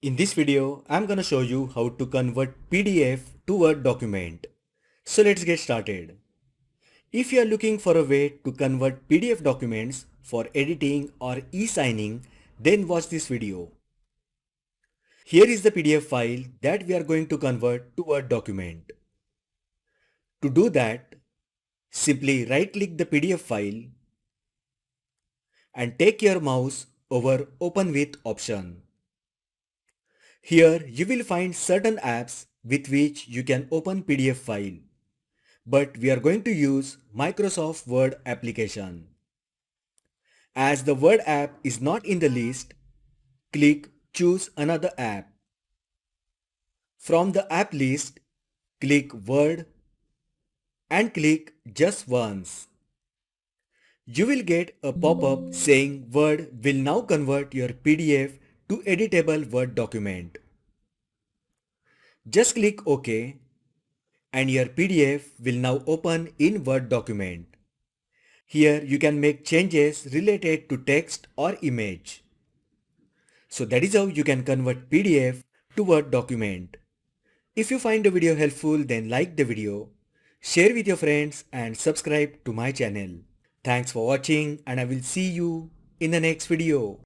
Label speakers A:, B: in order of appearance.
A: In this video, I'm gonna show you how to convert PDF to Word document. So let's get started. If you are looking for a way to convert PDF documents for editing or e-signing, then watch this video. Here is the PDF file that we are going to convert to Word document. To do that, simply right-click the PDF file and take your mouse over Open with option. Here you will find certain apps with which you can open PDF file, but we are going to use Microsoft Word application. As the Word app is not in the list, click Choose another app. From the app list, click Word and click Just once. You will get a pop-up saying Word will now convert your PDF to editable Word document. Just click OK and your PDF will now open in Word document. Here you can make changes related to text or image. So that is how you can convert PDF to Word document. If you find the video helpful, then like the video, share with your friends and subscribe to my channel. Thanks for watching and I will see you in the next video.